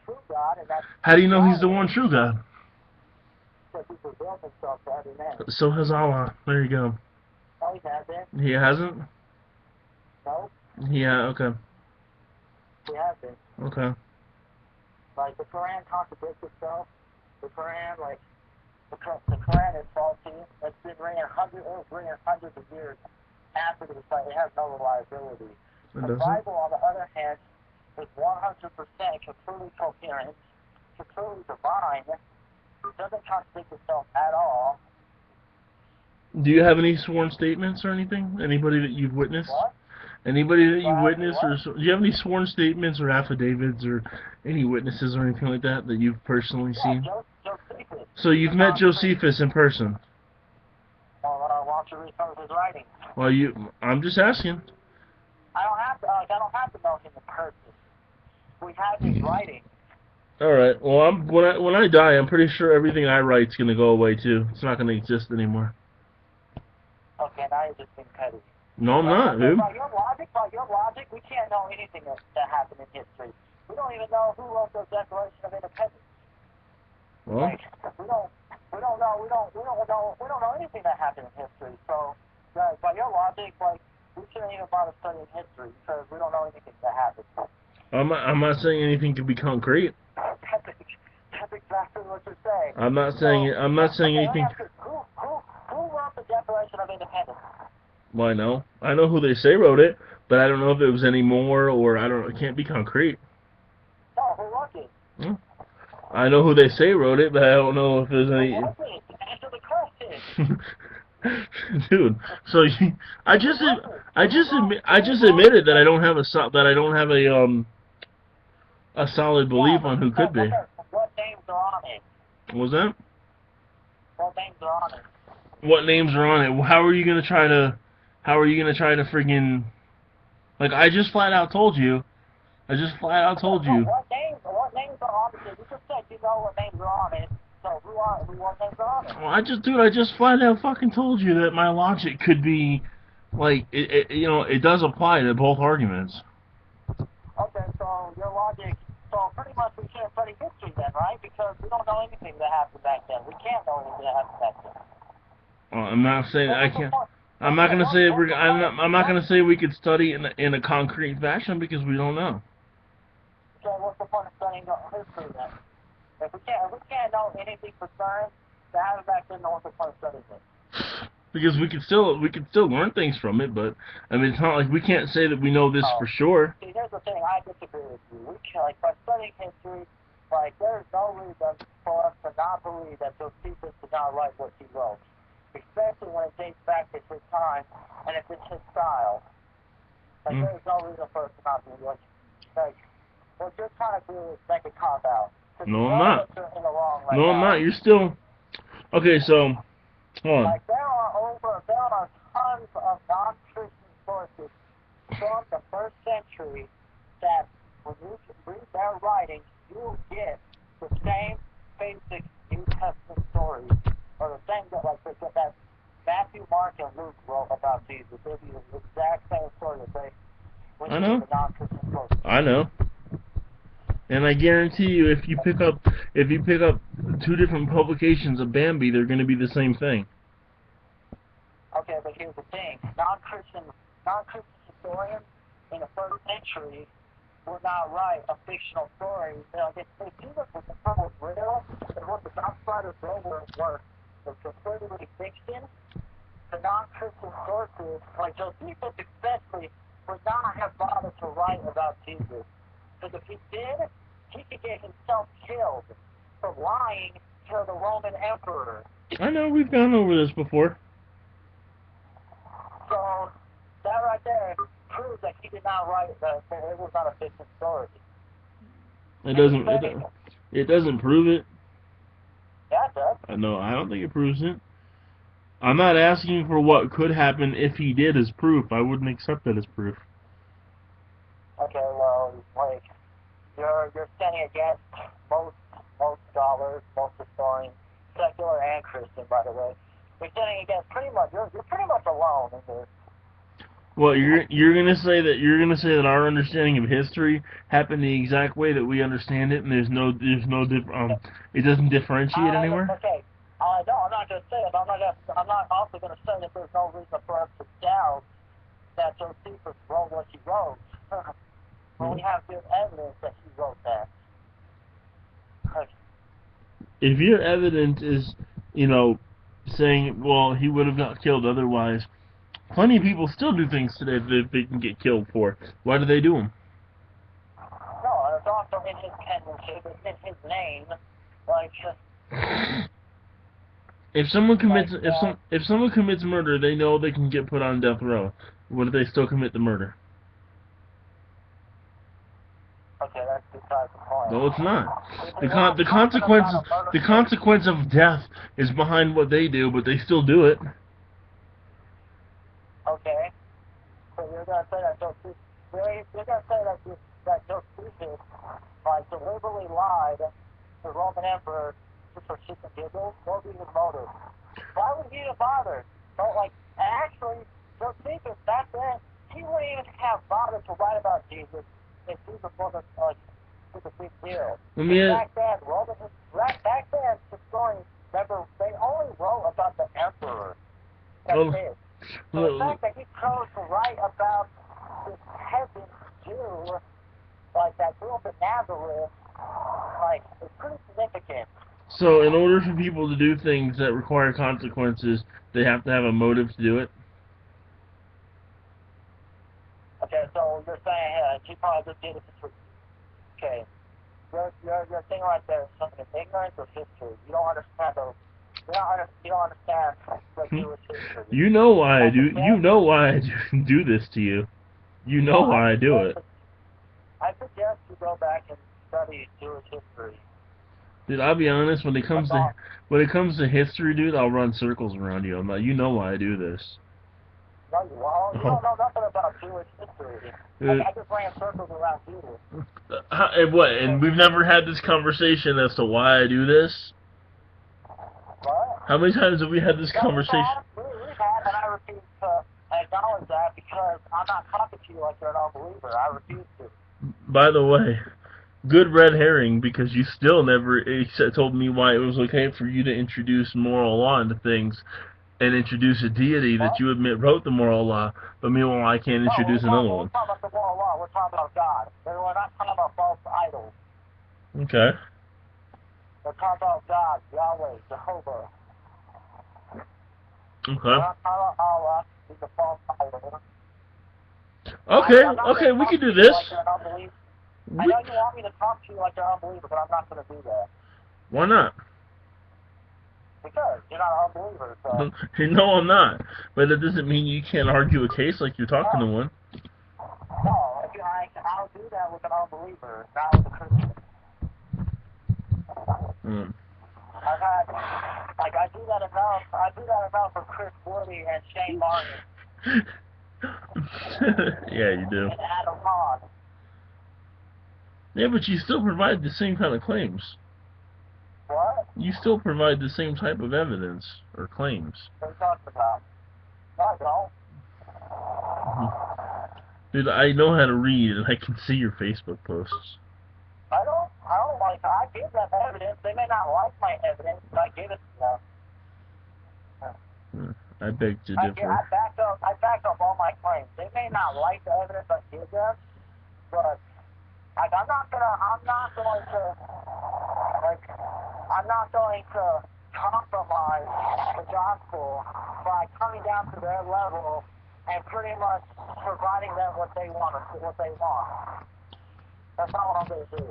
true God, and that's How do you know he's the Yahweh, one true God? because he revealed himself to every man. So has Allah. There you go. No, he hasn't. He hasn't? No, Yeah, okay. he hasn't. Okay. Like, the Quran contradicts itself. The Quran, like, the Quran is faulty. It's been written hundreds of years after the Messiah. It has no reliability. It The doesn't? Bible, on the other hand, is 100% completely coherent, completely divine. It doesn't contradict itself at all. Do you have any sworn statements or anything? Anybody that you've witnessed? What? Anybody that Do I you've have any witnessed, what? or do you have any sworn statements or affidavits or any witnesses or anything like that that you've personally Yeah, seen? Josephus. So He's you've a met non-Christian. Josephus in person. Well, why don't you read some of his writings? Well, I'm just asking. I don't have to know him in person. We have his writings. All right. Well, when I die, I'm pretty sure everything I write's gonna go away too. It's not gonna exist anymore. Okay, now you're just being petty. No, I'm Well, not, okay, dude. by your logic, we can't know anything that happened in history. We don't even know who wrote the Declaration of Independence. Well, Like, we don't know anything that happened in history. So, by your logic, like, we shouldn't even bother studying history because we don't know anything that happened. I'm not saying anything can be concrete. That's exactly what you're saying. I'm not saying Okay, let me anything. ask you, who wrote the Declaration of Independence? Well, I know who they say wrote it, but I don't know if it was any more or I don't know. It can't be concrete. No, who wrote it? Hmm? I know who they say wrote it, but I don't know if there's Who any. wrote it? Answer the question. Dude, so I just admitted that I don't have a solid Yeah, belief but on you who said could be. what names are on it? What was that? What names are on it? What names are on it? How are you gonna try to friggin' like I just flat out Okay, told you. what names are on it? You just said you know what names are on it. So what names are on it? Well, I just flat out fucking told you that my logic could be like it does apply to both arguments. Okay, so your logic, so pretty much we can't study history then, right? Because we don't know anything that happened back then. We can't know anything that happened back then. Well, I'm not saying What I was the can't. point? I'm not gonna say What's the point of I'm not gonna say we could study in a concrete fashion because we don't know. okay, what's the point of studying history then? If we can't know anything for certain that happened back then, then what's the point of studying it? Because we could still learn things from it, but I mean it's not like we can't say that we know this for Oh, sure. see, here's the thing. I disagree with you. We can, like, by studying history, like, there's no reason for us to not believe that Josephus did not write what he wrote, especially when it dates back to his time and if it's his style. Like, Mm. there's no reason for us to not believe like what you're trying to do is make a cop out. Because you No, I'm know not. that you're in the wrong right No, I'm now. not. You're still okay. So hold on. Like, there are tons of non-Christian sources from the first century that when you read their writings, you get the same basic New Testament stories, or the same that Matthew, Mark, and Luke wrote about Jesus. They'll be the exact same story that they when I you read know. the non-Christian sources. I know. And I guarantee you, if you pick up two different publications of Bambi, they're going to be the same thing. Okay, but here's the thing: non-Christian historians in the first century would not write a fictional story. If Jesus was real, and what the outsiders wrote were completely fiction, the non-Christian sources, like Josephus especially, would not have bothered to write about Jesus. Because if he did, he could get himself killed for lying to the Roman emperor. I know we've gone over this before. So that right there proves that he did not write that it was not a fiction story. It doesn't. It doesn't prove it. Yeah, it does. No, I don't think it proves it. I'm not asking for what could happen if he did as proof. I wouldn't accept that as proof. Okay, well, like you're standing against most scholars, most historians, secular and Christian, by the way. You're standing against pretty much. You're pretty much alone in this. Well, you're gonna say that our understanding of history happened the exact way that we understand it, and there's no it doesn't differentiate anywhere. Okay. No, I'm not going to say it. I'm not also going to say that there's no reason for us to doubt that Josephus wrote what he wrote. When we have good evidence that he wrote that. If your evidence is, you know, saying, well, he would have got killed otherwise, plenty of people still do things today that they can get killed for. Why do they do them? No, it's also in his penmanship, it's in his name. Like, if someone commits murder, they know they can get put on death row. What if they still commit the murder? okay, that's besides the point. No, it's not. The consequence of death is behind what they do, but they still do it. Okay. So you're going to say that Josephus, that Josephus, like, deliberately lied to the Roman emperor just for shits and giggles? What would be his motive? Why would he even bother? So, like, actually, Josephus, back then, he wouldn't even have bothered to write about Jesus if Jesus wasn't, like, was a big deal. Back then, historians, remember, they only wrote about the emperor. That's it. So the fact that he chose to write about this peasant Jew, like that grew up in Nazareth, like, is pretty significant. So, in order for people to do things that require consequences, they have to have a motive to do it? Okay, so you're saying she probably just did it for... Okay. Your thing right there is something of ignorance of history. You don't understand those... You don't understand the Jewish history. You know why I do. You know why I do this to you. You know why I do it. I suggest you go back and study Jewish history. Dude, I'll be honest. When it comes to history, dude, I'll run circles around you. I'm like, you know why I do this. No, you won't. You don't know nothing about Jewish history. I just ran circles around you. And we've never had this conversation as to why I do this? What? How many times have we had this conversation? We've had, and I refuse to acknowledge that because I'm not talking to you like you're an unbeliever. I refuse to. By the way, good red herring, because you still never told me why it was okay for you to introduce moral law into things and introduce a deity that you admit wrote the moral law, but meanwhile I can't introduce another one. We're talking about the moral law. We're talking about God. We're not talking about false idols. Okay. We're talking about God, Yahweh, Jehovah. Okay. We're not talking about Allah. He's a false idol. Okay, we can do this. I know you want me to talk to you like you're an unbeliever, but I'm not going to do that. Why not? Because you're not an unbeliever, so... No, I'm not. But that doesn't mean you can't argue a case like you're talking to one. No, I'll do that with an unbeliever, not with a Christian. I do that enough. I do that enough for Chris Woody and Shane Martin. Yeah, you do. And Adam Hahn. Yeah, but you still provide the same kind of claims. What? You still provide the same type of evidence or claims. What are you talking about? No, I don't. Dude, I know how to read and I can see your Facebook posts. I don't I give them evidence. They may not like my evidence, but I give it to them. I beg to differ. I back up all my claims. They may not like the evidence I give them, but I'm not going to compromise the gospel by coming down to their level and pretty much providing them what they want. That's not what I'm going to do.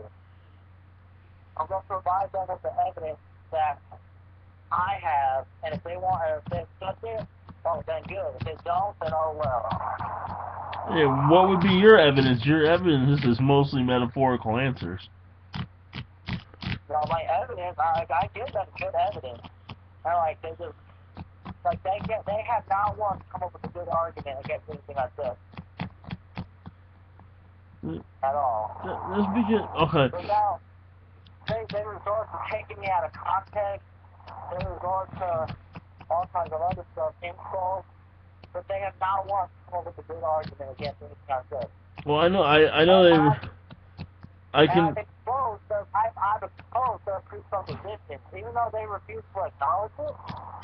I'm going to provide them with the evidence that I have, and if they accept it, oh, then good. If they don't, then oh well. Yeah, what would be your evidence? Your evidence is mostly metaphorical answers. Well, my evidence, I give them good evidence. And they have not once come up with a good argument against anything I said. At all. That's because, okay. But now, they resort to taking me out of context. They resort to all kinds of other stuff, insults, but they have not once come up with a good argument against any concept. Well, I know they. I can. I've exposed their presuppositions. Even though they refuse to acknowledge it,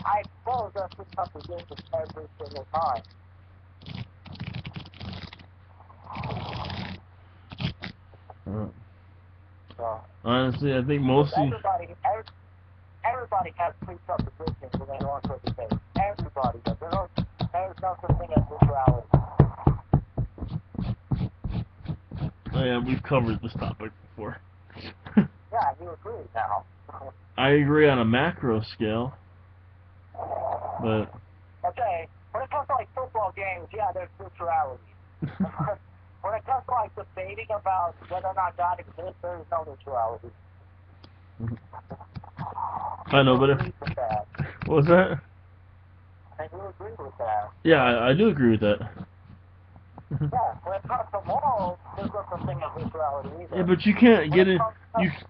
I expose their presuppositions every single time. So, Honestly, I think mostly. Everybody has presuppositions when they go into a debate. Everybody does. There's no such thing as neutrality. Oh yeah, we've covered this topic before. Yeah, you agree now. I agree on a macro scale, but Okay, when it comes to like football games, yeah, there's neutrality. When it comes to like debating about whether or not God exists, there is no neutrality. I know, but agree with that. what was that? And you agree with that. Yeah, I do agree with that. Yeah, when it comes to morals, there's no such thing as neutrality either. Yeah, but you can't get in.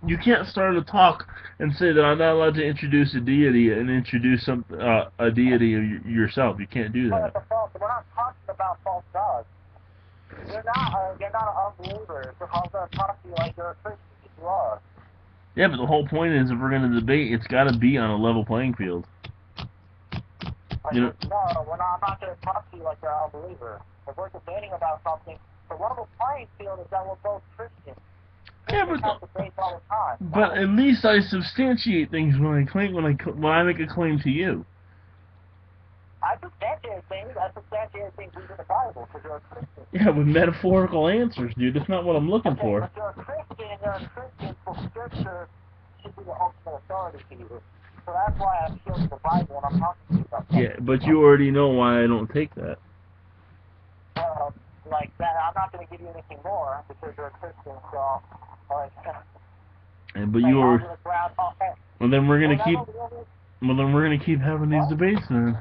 You can't start a talk and say that I'm not allowed to introduce a deity and introduce a deity of yourself. You can't do that. We're not talking about false gods. You're not an unbeliever. So I'm going to talk to you like you're a Christian. You are. Yeah, but the whole point is, if we're going to debate, it's got to be on a level playing field. You know? No, I'm not going to talk to you like you're an unbeliever. If we're debating about something, the level playing field is that we're both Christians. Yeah, but at least I substantiate things when I make a claim to you. I substantiate things in the Bible because you're a Christian. Yeah, with metaphorical answers, dude. That's not what I'm looking for. But you're a Christian, so Scripture should be the ultimate authority to you. So that's why I appeal to the Bible when I'm talking to you about that. Yeah, but you already know why I don't take that. Like that, I'm not going to give you anything more because you're a Christian, so, like... But you are... Well, then we're gonna keep having these debates then.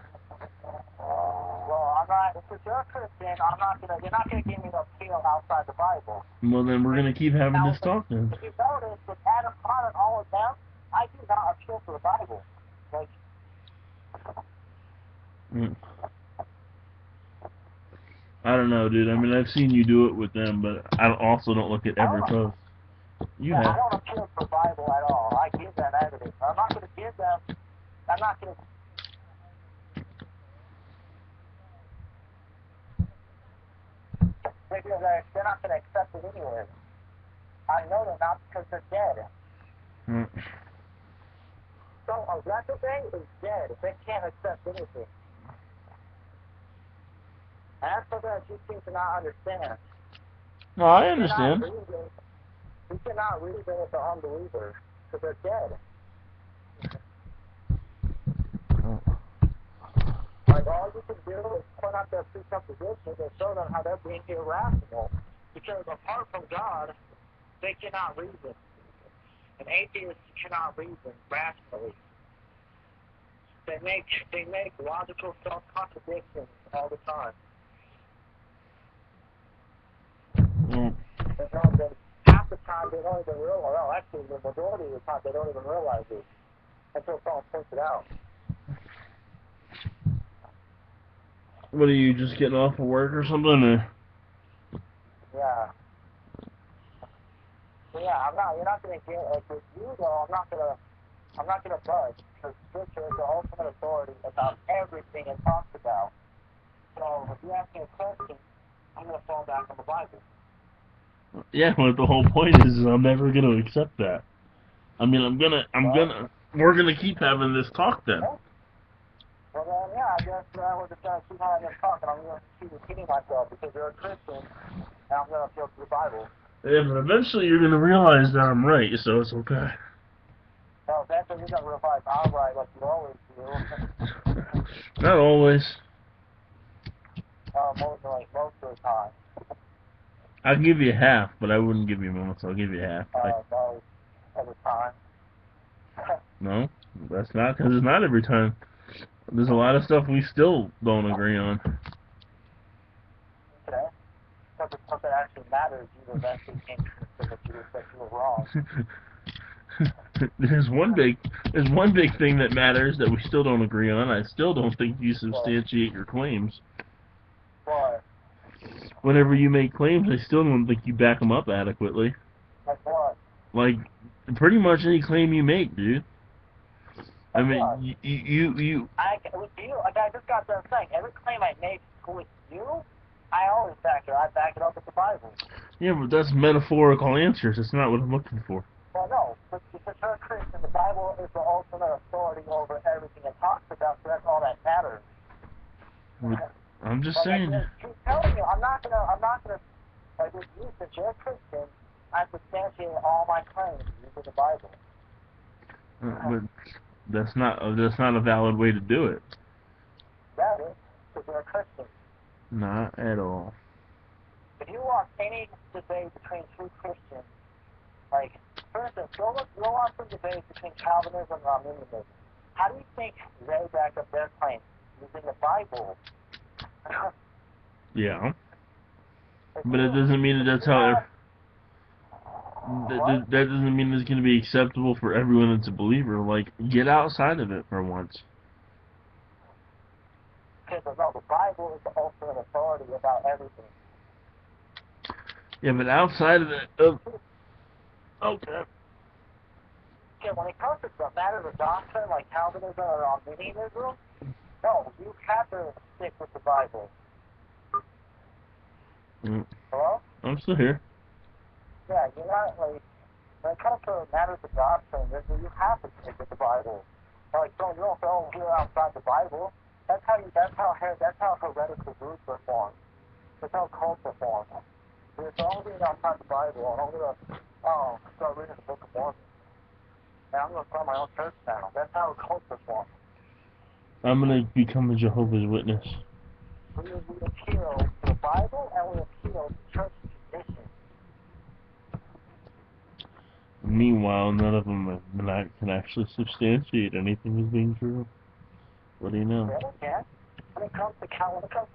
Well, I'm not... If you're a Christian, you're not gonna give me the appeal outside the Bible. Well, then we're gonna keep having this talk then. If you notice, with Adam, Connor, and all of them, I do not appeal to the Bible. Like... I don't know, dude. I mean, I've seen you do it with them, but I also don't look at every post. You have. I don't appeal to the Bible at all. I give them evidence. I'm not going to give them... I'm not going to... Because they're not going to accept it anyway. I know they're not because they're dead. So a reprobate is dead. They can't accept anything. And that's something that you seem to not understand. No, I understand. You cannot reason with the unbelievers because they're dead. Like, all you can do is point out their presuppositions and show them how they're being irrational. Because apart from God, they cannot reason. And atheists cannot reason rationally. They make logical self-contradictions all the time. Half the time they don't even realize, well, actually the majority of the time they don't even realize it until someone points it out. What are you, just getting off of work or something? Or? Yeah. So yeah, you're not gonna get, like with you though, I'm not gonna budge, because Scripture is the ultimate authority about everything it talks about. So if you ask me a question, I'm gonna fall back on the Bible. Yeah, but the whole point is I'm never going to accept that. I mean, we're gonna keep having this talk then. Well then, yeah, I guess we're just gonna keep having this talk, and I'm gonna keep repeating myself because you're a Christian, and I'm gonna appeal to the Bible. Yeah, but eventually you're gonna realize that I'm right, so it's okay. No, eventually you're gonna realize I'm right, like you always do. Not always. Most of the time. I'll give you half, but I wouldn't give you most. I'll give you half. Most of the time. No, that's not, because it's not every time. There's a lot of stuff we still don't agree on. Okay. Because if something actually matters, you eventually came to that you were wrong. there's one big thing that matters that we still don't agree on. I still don't think you substantiate your claims. What? Whenever you make claims, I still don't think you back them up adequately. Like what? Like pretty much any claim you make, dude. I Like mean, what? you. With you, like I just got done saying, every claim I make with you, I always back it up with the Bible. Yeah, but that's metaphorical answers. That's not what I'm looking for. Well, no, but because you're a Christian, the Bible is the ultimate authority over everything it talks about, so that's all that matters. I'm just Like, saying. I keep telling you, I'm not gonna, like with you, since you're a Christian, I substantiate all my claims using the Bible. But that's not a valid way to do it. That is, because you're a Christian. Not at all. If you watch any debate between two Christians, like, for instance, go watch some debates between Calvinism and Arminianism. How do you think they back up their claims? Using the Bible. Yeah. But it doesn't mean that that's how. That doesn't mean it's going to be acceptable for everyone that's a believer. Like, get outside of it for once. Because no, the Bible is the ultimate authority about everything. Yeah, but outside of it, okay. Okay, when it comes to the matters of doctrine, like Calvinism or Arminianism, no, you have to stick with the Bible. Hello? I'm still here. Yeah, you're not, like, when it comes to matters of doctrine, you have to stick with the Bible. Like, you don't go here outside the Bible. That's how heretical groups are formed. That's how cults are formed. If I'm reading outside the Bible, I'm gonna start reading the Book of Mormon. And I'm gonna start my own church now. That's how cults are formed. I'm gonna become a Jehovah's Witness. We appeal to the Bible and we appeal to church tradition. Meanwhile, none of them can actually substantiate anything as being true. What do you know? Yeah, they can. When it comes to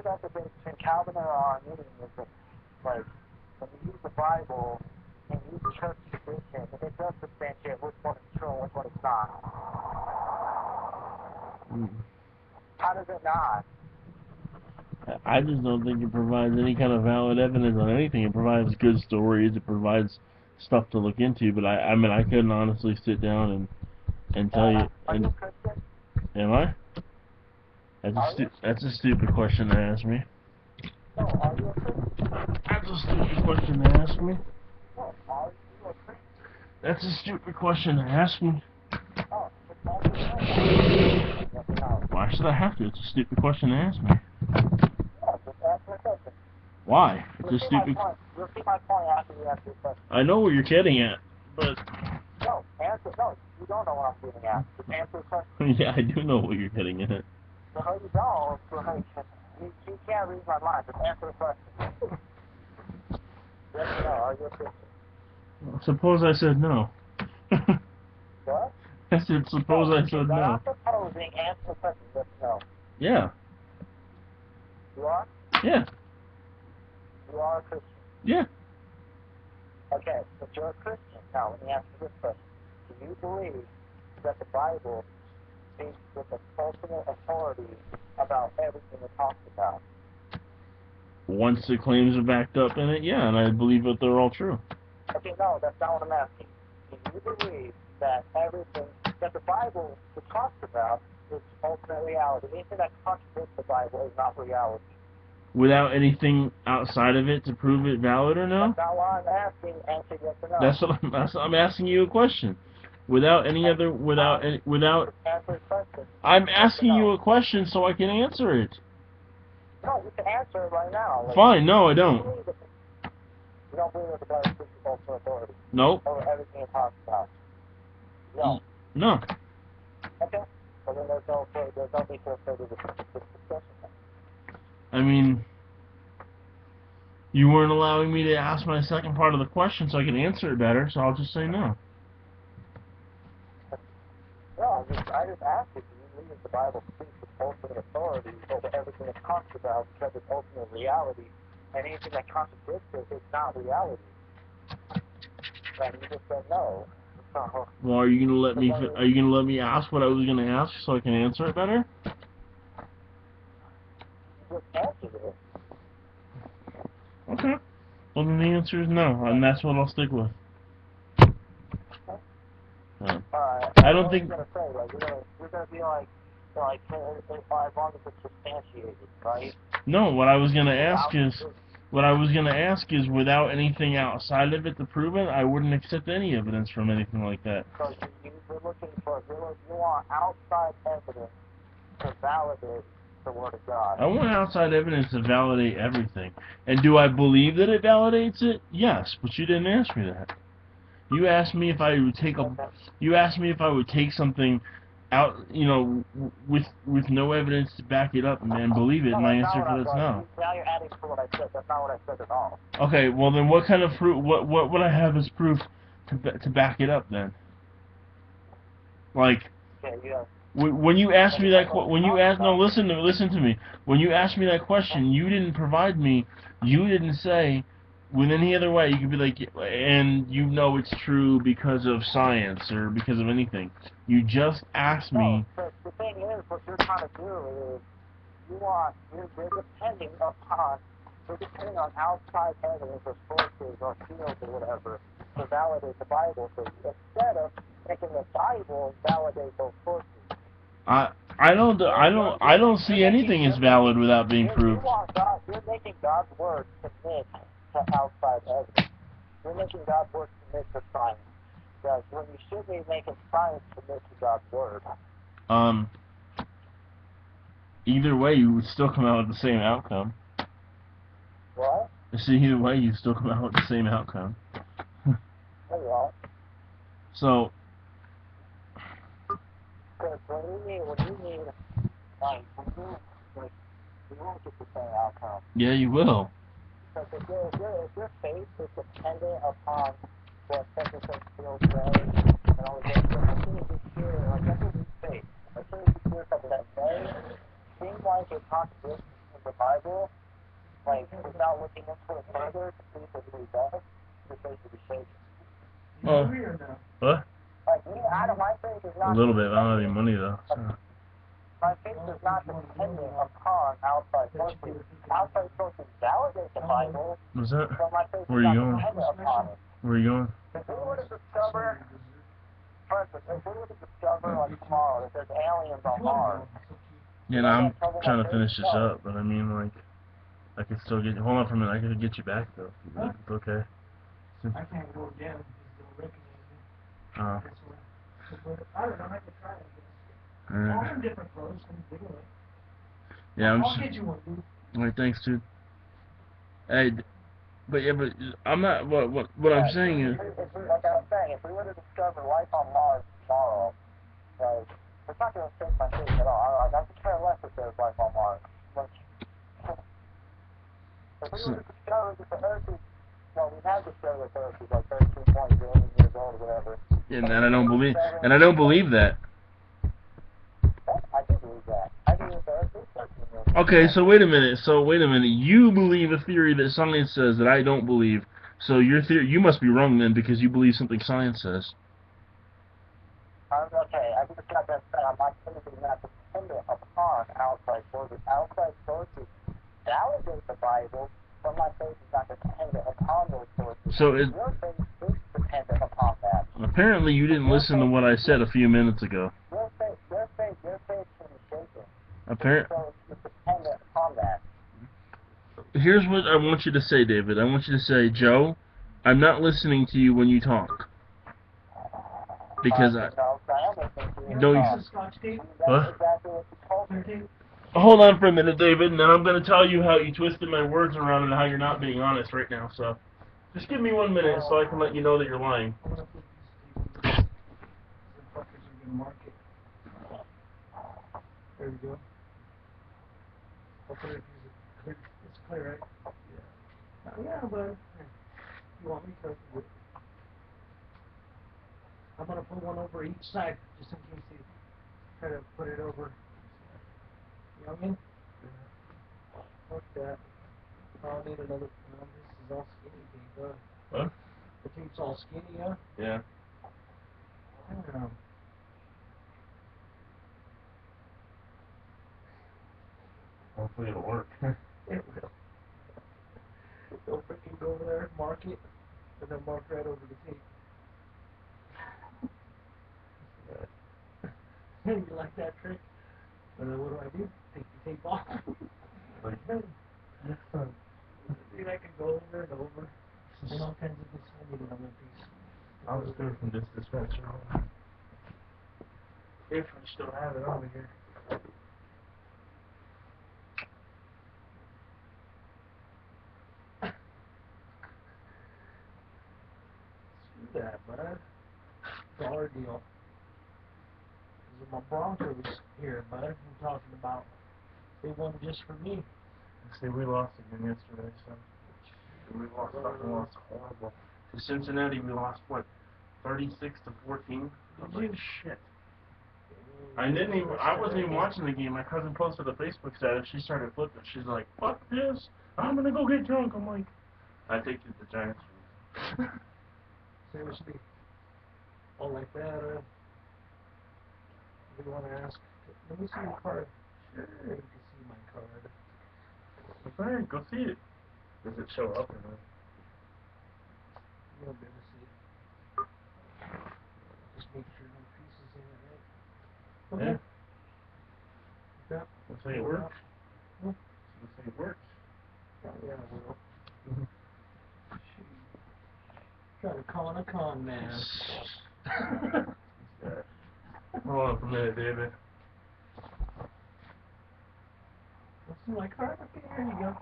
that debate between Calvin and Arminianism, like, when you use the Bible and use church tradition, it does substantiate which one is true and which one is not. How does it not? I just don't think it provides any kind of valid evidence on anything. It provides good stories. It provides stuff to look into. But I mean, I couldn't honestly sit down and tell you. Are you a Christian? Am I? That's a stupid question to ask me. No, are you a Christian? That's a stupid question to ask me. No, are you a Christian? That's a stupid question to ask me. Oh, yes, no. Why should I have to? It's a stupid question to ask me. Yeah, just answer the question. Why? It's You'll a stupid. You'll see my point after you answer the question. I know what you're getting at, but. No, you don't know what I'm getting at. Just answer the question. Yeah, I do know what you're getting at. No, you don't. You can't read my mind. Just answer the question. Yes or no, are you a Christian? Suppose I said no. What? I said, suppose I said no. I'm supposing answer the question, yes or no. Yeah. You are? Yeah. You are a Christian? Yeah. Okay, so you're a Christian. Now, let me ask you this question. Do you believe that the Bible speaks with the ultimate authority about everything it talks about? Once the claims are backed up in it, yeah, and I believe that they're all true. Okay, no, that's not what I'm asking. Do you believe that everything that the Bible talks about is ultimate reality? Anything that contradicts the Bible is not reality. Without anything outside of it to prove it valid or no? That's not what I'm asking. Answer yes or no. That's what I'm asking you a question. Without any other, without. Answer the question. I'm asking you a question so I can answer it. No, you can answer it right now. Like, fine, no, I don't. You don't believe that the Bible speaks with ultimate authority? Nope. Over everything it talks about? No. No. Okay. Well, then there's no need for further discussion. I mean, you weren't allowing me to ask my second part of the question so I can answer it better, so I'll just say no. No, I just asked you, do you believe that the Bible speaks with ultimate authority over everything it talks about because it's ultimate reality, and anything that contradicts it is not reality? And you just said no. So, Well, are you gonna let me ask what I was gonna ask so I can answer it better? just answered it. Okay. Well, then the answer is no, and that's what I'll stick with. Alright. I don't What think. was gonna say? Like, you're gonna be like, as long as it's substantiated, right? No, what I was gonna ask is, without anything outside of it to prove it, I wouldn't accept any evidence from anything like that. So you're looking for, you want outside evidence to validate the Word of God. I want outside evidence to validate everything. And do I believe that it validates it? Yes, but you didn't ask me that. You asked me if I would take something out, with no evidence to back it up and believe it. No, My that's answer not for what that's no. Now you're adding to what I said. That's not what I said at all. Okay, well then, what kind of proof? What would I have as proof to back it up then? Like, Okay, you have, when you asked me that, listen to me. When you asked me that question, you didn't provide me. You didn't say, with any other way, you could be like, and you know it's true because of science or because of anything. You just asked me. no, the thing is, what you're trying to do is, you're depending on outside evidence or sources or fields or whatever to validate the Bible for you, instead of making the Bible validate those sources. I don't see anything as valid without being proved. You're making God's word submit to outside evidence. You're making God's word submit to science. Because when you should be making science submit to God's word. Either way, you would still come out with the same outcome. What? See, either way, you still come out with the same outcome. Well. So. Because when you need, like, you won't get the same outcome. Yeah, you will. Because if your faith is dependent upon what second feels way, and all this, as soon as you hear, like, that's what you say. As soon as you hear something that way, seems like it contradicts the Bible, like, without looking into it further to see if it really does, your faith will be shaken. Oh. What? Like, my faith is not... A little bit. I don't have any money, though. So. My faith is not dependent upon outside sources. Outside sources validate the Bible. What's that? But my faith Where is are you not going? dependent upon it. Where are you going? If we were to discover, for instance, like tomorrow, that there's aliens on Mars. Yeah, no, I'm trying to finish this up, but I mean, like, I could still get. Hold on for a minute. I could get you back though. It's okay. I can't go again because they'll recognize me. I don't know. I could try it. All in different clothes. Yeah, I'll get you one, dude. Alright, thanks, dude. Hey, but I'm not. What I'm saying is. Like I was saying, if we were to discover life on Mars tomorrow, like, it's not going to change my faith at all. I could care less if there's life on Mars. Like, if we were to discover that the Earth is, well, we have discovered that the Earth is like 13.0 billion years old or whatever. And I don't believe that. I do believe that. I believe the Earth is 13 million. Okay, so wait a minute. You believe a theory that science says that I don't believe. So your theory, you must be wrong then, because you believe something science says. Okay, I just got that said. My faith is not dependent upon outside sources. Outside sources validate the Bible, but my faith is not dependent upon those sources. So your faith is dependent upon that. Apparently, you didn't listen to what I said a few minutes ago. Your faith can be shaken. Apparently. So it's dependent upon that. Here's what I want you to say, David. I want you to say, Joe, I'm not listening to you when you talk. Because No, what? Exactly what you told me. Hold on for a minute, David, and then I'm going to tell you how you twisted my words around and how you're not being honest right now. So, just give me 1 minute so I can let you know that you're lying. There we go. Hopefully it's clear, right? Yeah. Yeah, but you want me to? I'm gonna put one over each side just in case you try to put it over. You know what I mean? Fuck that. I'll need another. This is all skinny tape, What? The tape's all skinny, yeah? Yeah. Damn. Hopefully it'll work. It will. Don't freaking go over there, mark it, and then mark right over the tape. You like that trick? And then what do? Take the tape off. Like, Next time. Dude, I can go over and over. And all kinds of disability on that piece. I'll just do it from this dispenser. If we still have it over here. Do that, bud. Dollar deal. These are my Broncos here, bud. I'm talking about. They won just for me. See, we lost again yesterday, so. We lost horrible. To Cincinnati, we lost, what, 36-14? I was like, shit. I wasn't even watching the game. My cousin posted a Facebook status. She started flipping. She's like, fuck this. I'm gonna go get drunk. I'm like, I think it's the Giants. Seriously. Oh, like that, do you want to ask? Let me see your card. Sure, you can see my card. Alright, go see it. Does it show up or not? You'll be able to see it. Just make sure no pieces in it, right? Yeah. Okay. Yeah. Let's say it works. Yeah. Let's say it works. Yeah, it will. Try to con a con man. Hold on for a minute, David. Let's see my card. Okay, here you go.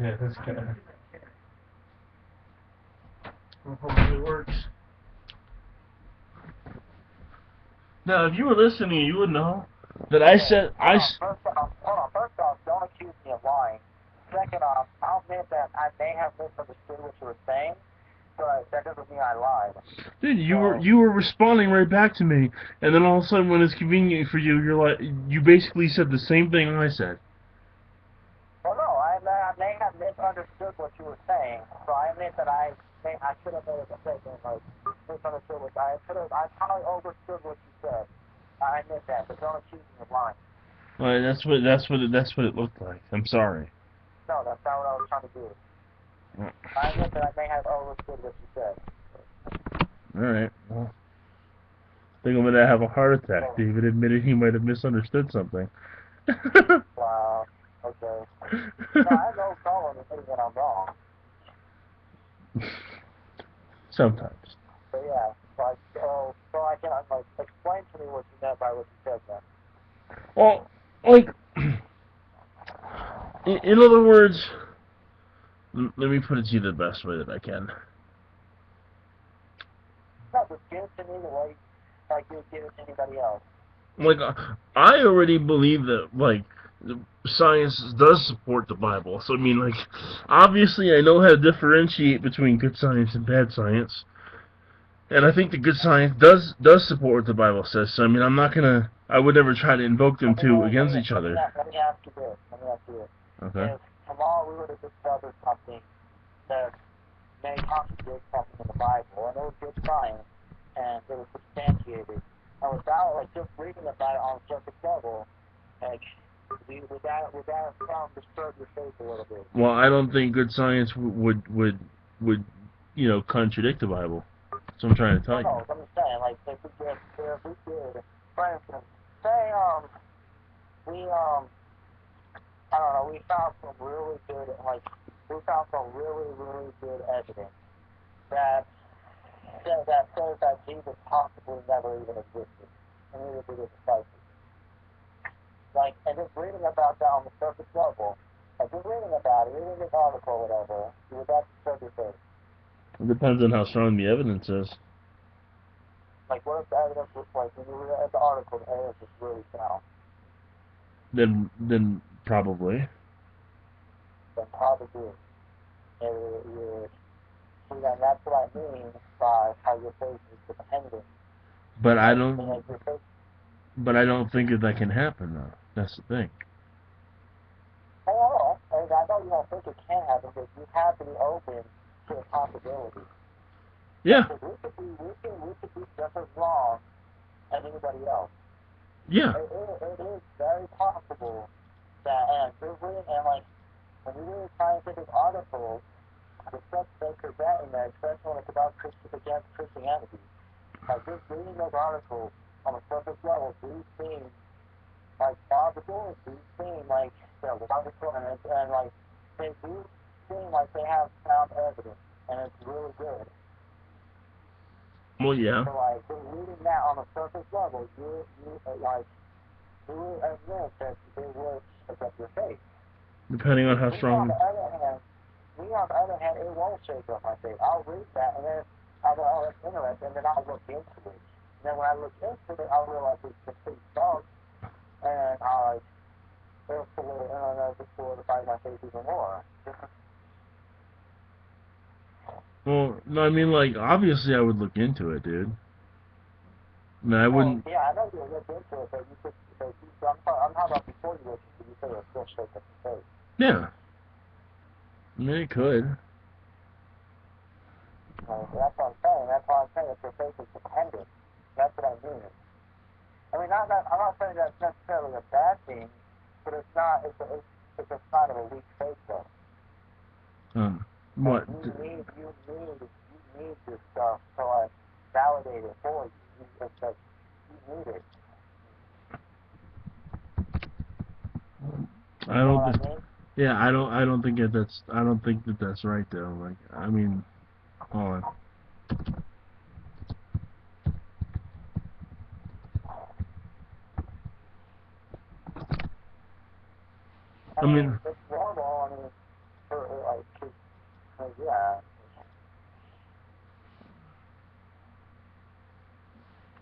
Yeah, this guy. Well, hopefully it works. Now, if you were listening, you would know that I said First off, don't accuse me of lying. Second off, I'll admit that I may have misunderstood what you were saying, but that doesn't mean I lied. Dude, you were responding right back to me, and then all of a sudden, when it's convenient for you, you're like, you basically said the same thing I said. Well, no, I may have misunderstood what you were saying, so I admit that I should have made a mistake and like misunderstood what I probably overstood what you said. I admit that, but don't accuse me of lying. Well, that's what it looked like. I'm sorry. No, that's not what I was trying to do. I admit that I may have overstood what you said. Alright, well, I think I'm gonna have a heart attack. David admitted he might have misunderstood something. Wow, okay. No, I have no problem admitting that I'm wrong. Sometimes. But yeah, so I can like explain to me what you meant by what you said then. Well, like, in other words, let me put it to you the best way that I can. No, just give it to me the way like you would give it to anybody else. Like, I already believe that, like, science does support the Bible. So, I mean, like, obviously I know how to differentiate between good science and bad science. And I think the good science does support what the Bible says. So, I mean, I would never try to invoke them two against each other. Let me ask you this. Okay. If tomorrow we were to discover something that may contradict something in the Bible, and it was good science, and it was substantiated, and without, like, just reading about it on a surface level, like, would that disturb your faith a little bit? Well, I don't think good science would contradict the Bible. That's what I'm trying to tell you. No, I'm just saying, like, if we did, for instance, say, I don't know, we found some really good evidence that says that Jesus possibly never even existed, and neither did his disciples. Like, and just reading about that on the surface level, like, just reading about it, reading this article or whatever, would that disturb your faith? It depends on how strong the evidence is. Like, what if the evidence was, like, when you read the article, the evidence was really sound? Then probably. Then probably. See, then that's what I mean by how your faith is dependent. But I Like, don't. your faith, But I don't think that can happen, though. That's the thing. I know know you don't think it can happen, but you have to be open to the possibility. Yeah. Because we could be just as wrong as anybody else. Yeah. It is very possible that, and like, when you read scientific articles, the stuff they present in there, especially when it's about against Christianity, like just reading those articles on a surface level, these seem like plausible, these seem like they're logical, and like they do seem like they have sound evidence, and it's really good. Well, yeah. So like reading that on a surface level, you admit that it would affect your faith. Depending on how strong. On the other hand, it won't shake up my faith. I'll read that, and then I'll go, oh, that's interesting, and then I'll look into it. And then when I look into it, I'll realize it's complete dog, and it'll solidify my faith even more. Well, no, I mean, like, obviously I would look into it, dude. I mean, I wouldn't. Well, yeah, I know you would look into it, but I'm talking about before you look into it, you say it'll still shake up your faith. Yeah. I mean, it could. That's what I'm saying. That's why I'm saying if your faith is dependent. That's what I mean. I mean, I'm not saying that's necessarily a bad thing, but it's not. It's a sign of a weak faith, though. What? You need this stuff to like validate it for you. It's like you need it. I don't think. Yeah, I don't think that's. I don't think that that's right though. Like, I mean, hold on. I mean, it's normal. I mean, yeah.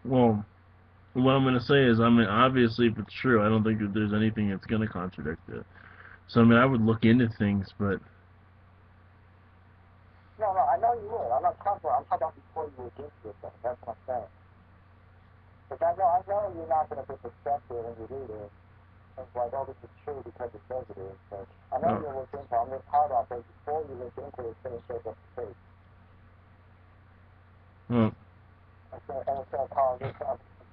Well, what I'm gonna say is, I mean, obviously, if it's true, I don't think that there's anything that's gonna contradict it. So, I mean, I would look into things, but. No, I know you would. I'm not talking about before you look into it, though. That's what I'm saying. But I know you're not going to be perceptive when you read it. It's like, oh, this is true because it says it is. But I know you'll look into it. I'm just talking about that before you look into it, it's going to shake up the faith. Hmm. And it's going to cause it's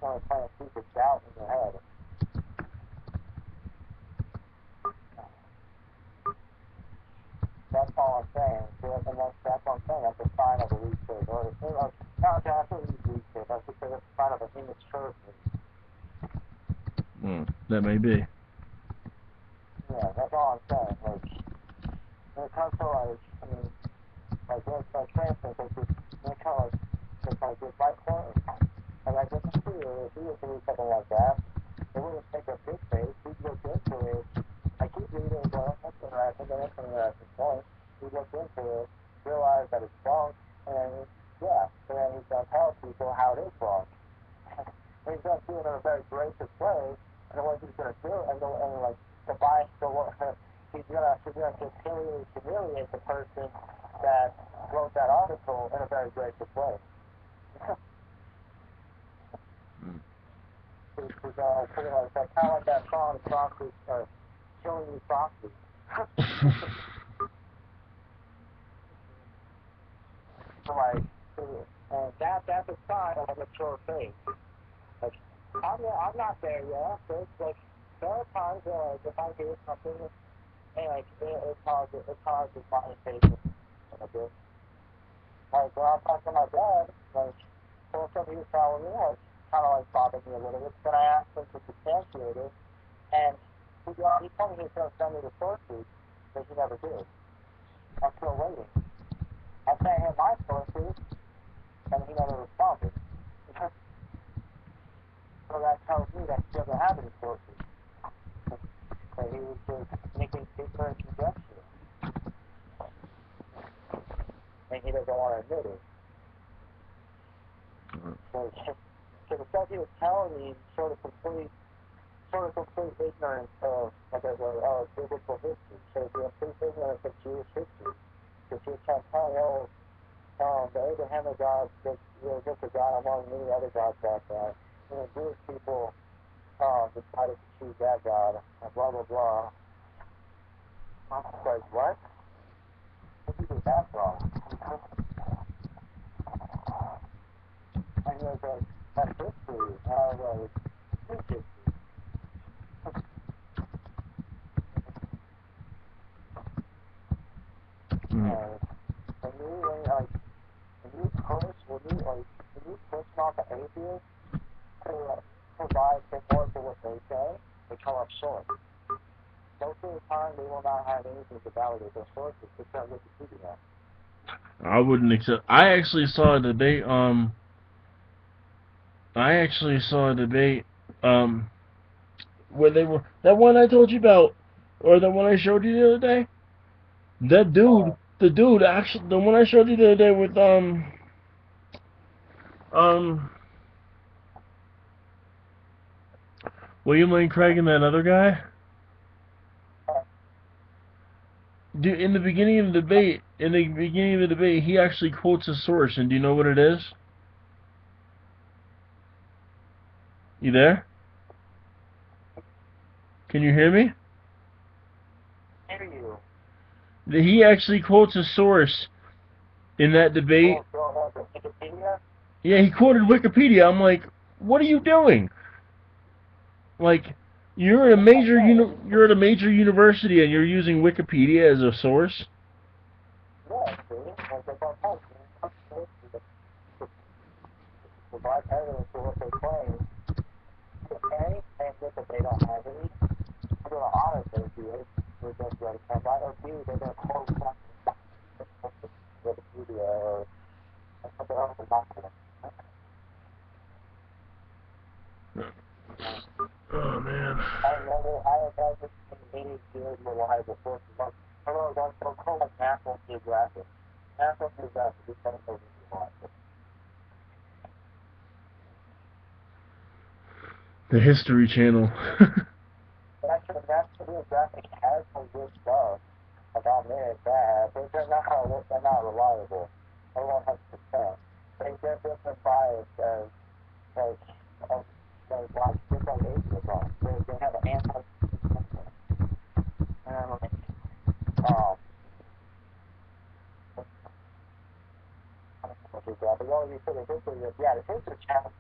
going to plant secret doubt in your head. That's all I'm saying. And that's what I'm saying. That's a sign of a weak faith. Or not actually weak faith. That's because it's a sign of an immature faith. That may be. Yeah, that's all I'm saying. Like, when it comes to like, I mean, like for instance, like this, when it comes like with my point, and like with the if he was to do something like that, it wouldn't take a big face. He'd look into it. Like he'd read it, well, that's an interesting point. He'd look into it, realize that it's wrong, and yeah, so then he's gonna tell people how it is wrong. And he's gonna do it in a very gracious way, and the way he's gonna do it, and like the bias, he's gonna humiliate the person that wrote that article in a very gracious way. It's pretty much like kind of like that song, Softly, Killing You Softly. So like, and that's a sign of a mature faith. Like, I'm not there yet, but it's like there are times where like if I hear something and like it causes my impatience a bit. Like when I talk to my dad, like something he was telling me, like kind of like bothered me a little bit. Then I asked him to substantiate it, and he told me he was going to send me the sources, but he never did. I'm still waiting. I sent him my sources, and he never responded. So that tells me that he doesn't have any sources. That he was just making ignorant conjecture. And he doesn't want to admit it. So the stuff he was telling me sort of complete ignorance of biblical history. So the complete ignorance of Jewish history. Because he was trying to tell me, the Abrahamic God was just a God among many other gods like that. And the Jewish people decided to choose that God, and blah, blah, blah. I'm like, what? Where did you get that from? And he was like, that's history. And I was like, it's history. When you push not the atheists to provide support for what they say, they come up short. Most of the time, they will not have anything to validate their sources except Wikipedia. I wouldn't accept. I actually saw a debate. I actually saw a debate. Where they were that one I told you about, or the one I showed you the other day. That dude, the dude, actually, the one I showed you the other day with William Lane Craig and that other guy. Dude, in the beginning of the debate, he actually quotes a source, and do you know what it is? You there? Can you hear me? Hear you. He actually quotes a source in that debate. Wikipedia? Yeah, he quoted Wikipedia. I'm like, what are you doing? Like, you're at a major university and you're using Wikipedia as a source. Yeah, see? Provide evidence for what they claim. Okay? And if they don't have any, I'm going to honestly do it. We're just going to come by or B, they're going to quote Wikipedia or something else is not going to. Oh man. I have never seen any good, reliable sources. Don't call it National Geographic. National Geographic is going to be reliable. The History Channel. National Geographic has some good stuff about men and bad, but they're not reliable. They 100%. They get different bias as like just like atheists are. They have an anti Geographic. Well, you said the history of the History Channel.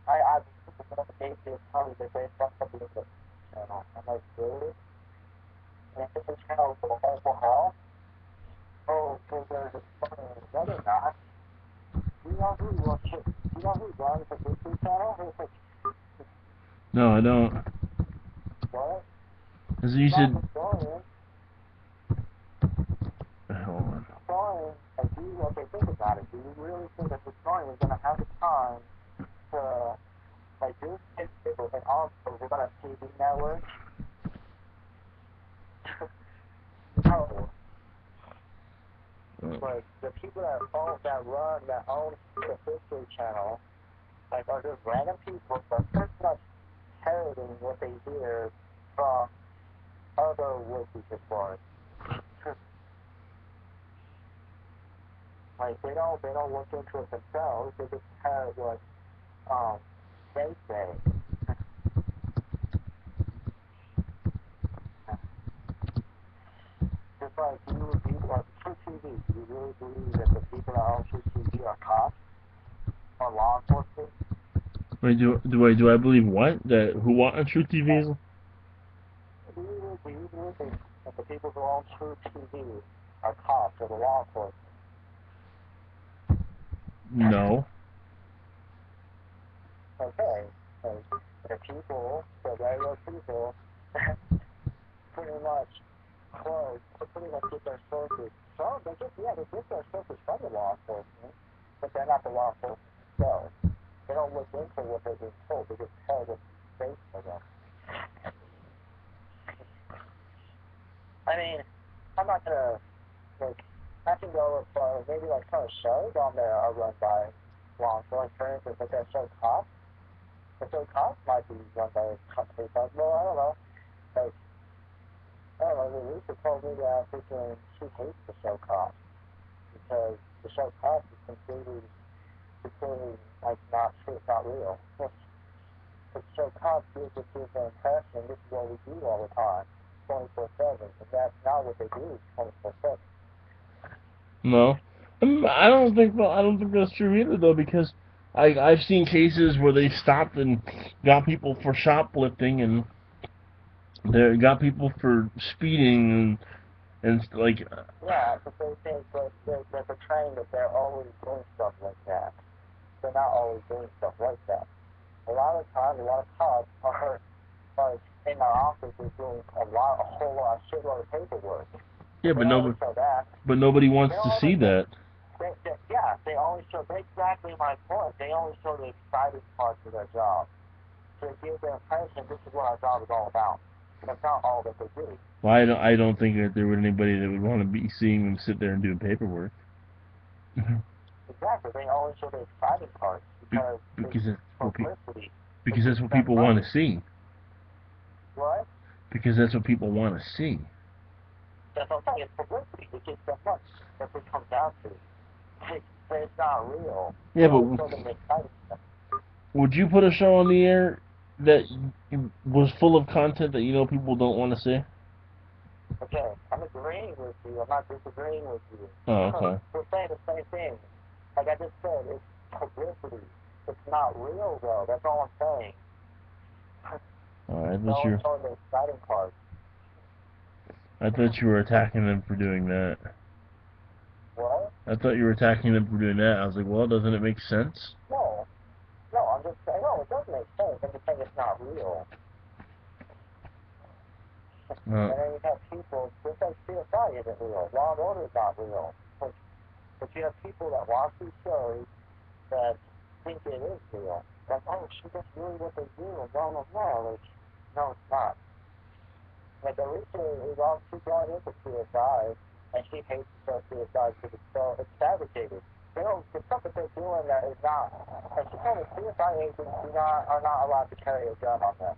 I atheists tell me that they fucked up the channel. I'm like, really? And if the channel is for hell? Oh, because there's a fucking another guy. You know who runs the History Channel? No, I don't. What? As you said. Historian. Hold on. Historian, okay, think about it. Do you really think a historian is going to have the time to, like, do people and also we're going to TV network? No. Like, the people that own the History Channel, like, are just random people that are pretty much parroting what they hear from other would-be historians. Like, they don't look into it themselves. They just parrot what they say. Just like True TV. Do you really believe that the people that own True TV are cops or law enforcement? Wait, do I believe what? That who on True TV is? Do you really believe that the people who own True TV are cops or the law enforcement? No. Okay. The people, the regular people, pretty much get their sources from, they get their sources from the law enforcement, but they're not the law enforcement themselves. They don't look into what they're being told, they just tell what's based for them. I mean, I'm not gonna, like, I can go with, maybe like some shows on there are run by law enforcement. For instance, like that show Cops. The show Cops might be run by a company, but, well, I don't know. Like, I don't know, Lisa told me that freaking she hates the show Cops because the show Cops is completely, like, not true, it's not real. so cops give the impression this is what we do all the time, 24/7, and that's not what they do 24/7. No, I don't think. Well, I don't think that's true either, though, because I've seen cases where they've stopped and got people for shoplifting, and they got people for speeding, and like. Yeah, but they think they're portraying that they're always doing stuff like that. They're not always doing stuff like that. A lot of times, a lot of cops are in our offices doing a whole lot, shitload of paperwork. Yeah, They but only show that. nobody wants They to only see that. they only show, that's exactly my point. They only show the exciting parts of their job. To give the impression this is what our job is all about. That's not all that they do. Well, I don't think that there would anybody that would want to be seeing them sit there and doing paperwork. Exactly. They only show the exciting parts because Because publicity. because that's what people want to see. What? Because that's what people want to see. That's what I'm saying. It's publicity. It gets them much. That's what it comes down to. But it's not real. Yeah, They only show them the exciting stuff. would you put a show on the air that was full of content that you know people don't want to see? Okay, I'm agreeing with you. I'm not disagreeing with you. Oh, okay. We're saying the same thing. Like I just said, it's publicity. It's not real, though. That's all I'm saying. Alright, They're only showing the exciting parts. I thought you were attacking them for doing that. What? I thought you were attacking them for doing that. I was like, well, doesn't it make sense? No. No, I'm just saying, no, it does make sense. I'm just saying it's not real. And then you have people, just like CSI isn't real. Law and Order is not real. But you have people that watch these shows that think it is real. Like, oh, that's really what they do, and blah, blah, blah. Like, no, it's not. Like, Alicia is all too brought into CSI, and she hates the show CSI because it's fabricated. They don't, the stuff that they're doing that is not, and she told me CSI agents are not allowed to carry a gun on them.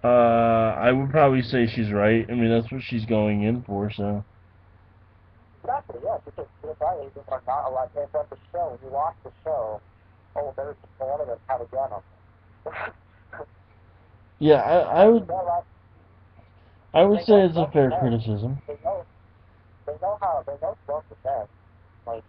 I would probably say she's right. I mean, that's what she's going in for, so. Exactly, yeah, because CSI agents are not allowed to, it's at the show, when you watch the show, oh, there's one of them have a gun on them. Yeah, I would say it's a fair criticism. They know self-defense. Like,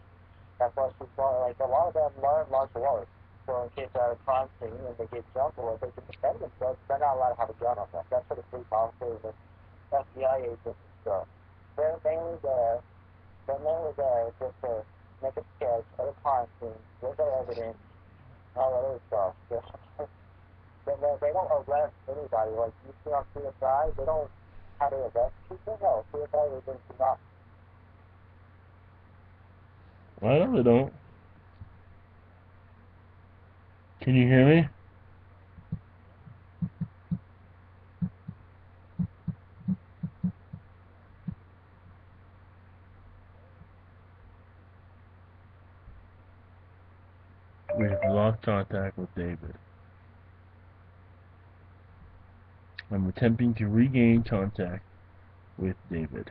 that's why she's like, a lot of them learn martial arts. So in case they're at a crime scene and they get jumped or they can defend themselves, they're not allowed to have a gun on them. That's for the police officers and FBI agents and stuff. They're mainly there just to make a sketch of a crime scene with their evidence and all that other stuff. They don't arrest anybody. Like you see on CSI, they don't how to arrest people. No, CSI agents do not. I know they don't. Can you hear me? We have lost contact with David. I'm attempting to regain contact with David.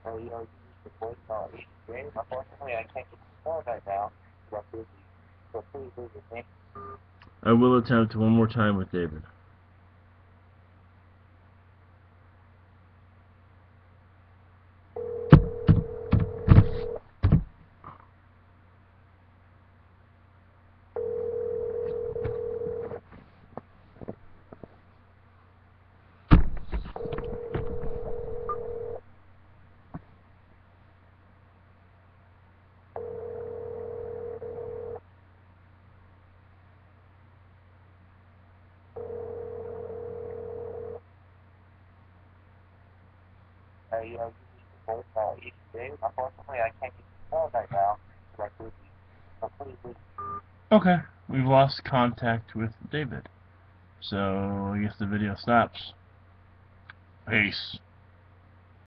Or you use the voicemail each day. Unfortunately, I can't get the phone right now because I'm busy. So please leave your name. I will attempt one more time with David. You use the voicemail each day. Unfortunately, I can't get the phone right now because I'm busy. So please leave. Okay, we've lost contact with David. So I guess the video stops. Peace.